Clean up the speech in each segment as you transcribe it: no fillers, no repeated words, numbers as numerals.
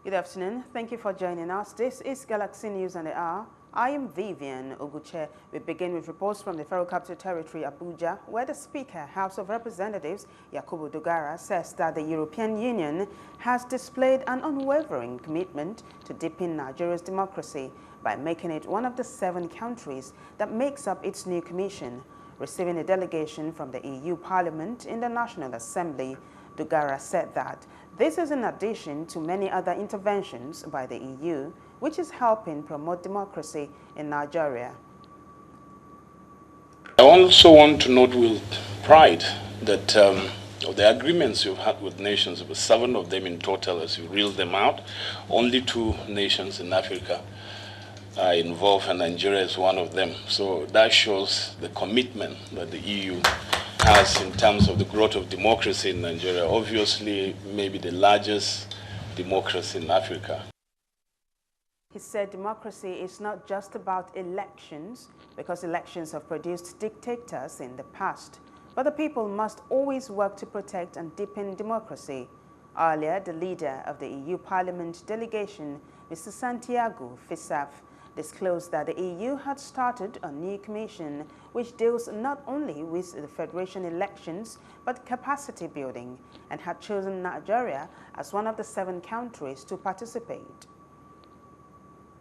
Good afternoon. Thank you for joining us. This is Galaxynews on the hour. I am Vivian Oguche. We begin with reports from the Federal Capital Territory, Abuja, where the Speaker, House of Representatives, Dogara, says that the European Union has displayed an unwavering commitment to deepen Nigeria's democracy by making it one of the 7 countries that makes up its new commission. Receiving a delegation from the EU Parliament in the National Assembly, Dogara said that this is in addition to many other interventions by the EU, which is helping promote democracy in Nigeria. I also want to note with pride that the agreements you've had with nations, with 7 of them in total as you reel them out, only 2 nations in Africa are involved, and Nigeria is one of them. So that shows the commitment that the EU has in terms of the growth of democracy in Nigeria. Obviously, maybe the largest democracy in Africa. He said democracy is not just about elections, because elections have produced dictators in the past, but the people must always work to protect and deepen democracy. Earlier, the leader of the EU Parliament delegation, Mr. Santiago Fisaf, disclosed that the EU had started a new commission which deals not only with the federation elections but capacity building, and had chosen Nigeria as one of the 7 countries to participate.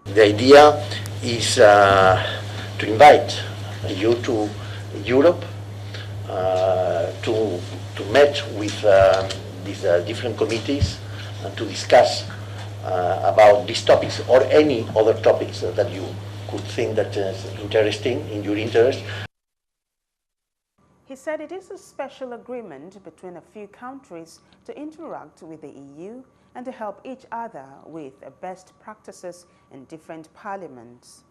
The idea is to invite you to Europe to meet with these different committees and to discuss about these topics or any other topics that you could think that is interesting in your interest. He said it is a special agreement between a few countries to interact with the EU and to help each other with best practices in different parliaments.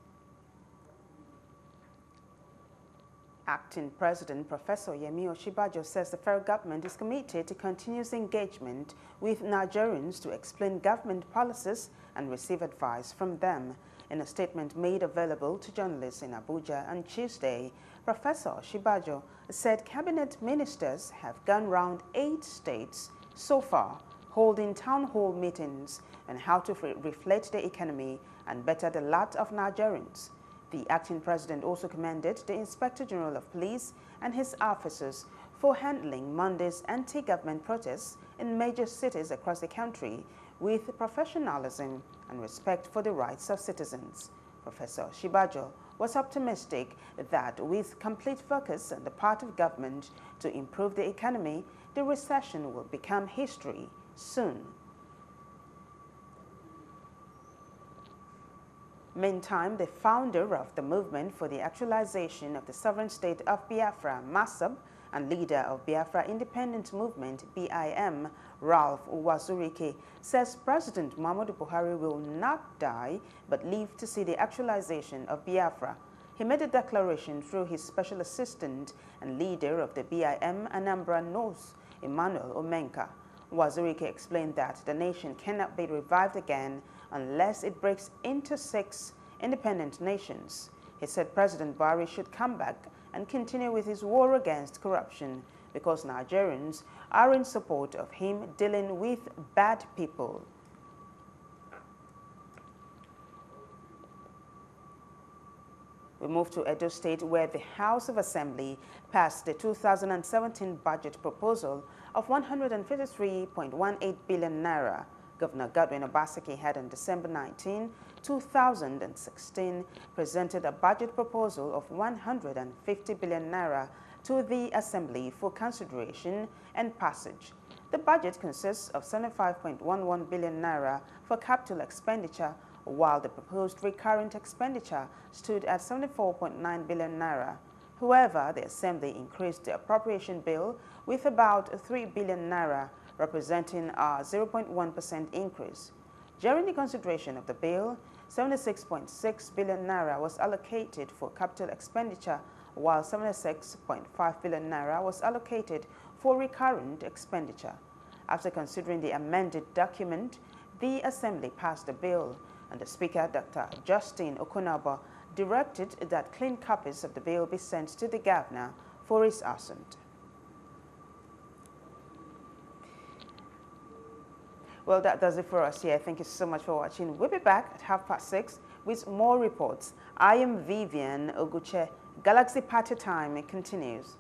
Acting President Professor Yemi Osinbajo says the federal government is committed to continuous engagement with Nigerians to explain government policies and receive advice from them. In a statement made available to journalists in Abuja on Tuesday, Professor Osinbajo said cabinet ministers have gone round 8 states so far, holding town hall meetings on how to reflect the economy and better the lot of Nigerians. The acting president also commended the Inspector General of Police and his officers for handling Monday's anti-government protests in major cities across the country with professionalism and respect for the rights of citizens. Professor Osinbajo was optimistic that with complete focus on the part of government to improve the economy, the recession will become history soon. Meantime, the founder of the Movement for the Actualization of the Sovereign State of Biafra, MASAB, and leader of Biafra Independent Movement, BIM, Ralph Uwazurike, says President Muhammadu Buhari will not die but live to see the actualization of Biafra. He made a declaration through his special assistant and leader of the BIM Anambra North, Emmanuel Omenka. Uwazurike explained that the nation cannot be revived again unless it breaks into 6 independent nations. He said President Buhari should come back and continue with his war against corruption because Nigerians are in support of him dealing with bad people. We move to Edo State, where the House of Assembly passed the 2017 budget proposal of 153.18 billion naira. Governor Godwin Obaseki had on December 19, 2016, presented a budget proposal of 150 billion naira to the Assembly for consideration and passage. The budget consists of 75.11 billion naira for capital expenditure, while the proposed recurrent expenditure stood at 74.9 billion naira. However, the Assembly increased the appropriation bill with about 3 billion naira, representing a 0.1% increase. During the consideration of the bill, 76.6 billion naira was allocated for capital expenditure, while 76.5 billion naira was allocated for recurrent expenditure. After considering the amended document, the Assembly passed the bill, and the Speaker, Dr. Justin Okunabo, directed that clean copies of the bill be sent to the Governor for his assent. Well, that does it for us here. Thank you so much for watching. We'll be back at 6:30 with more reports. I am Vivian Oguche. Galaxy Party Time continues.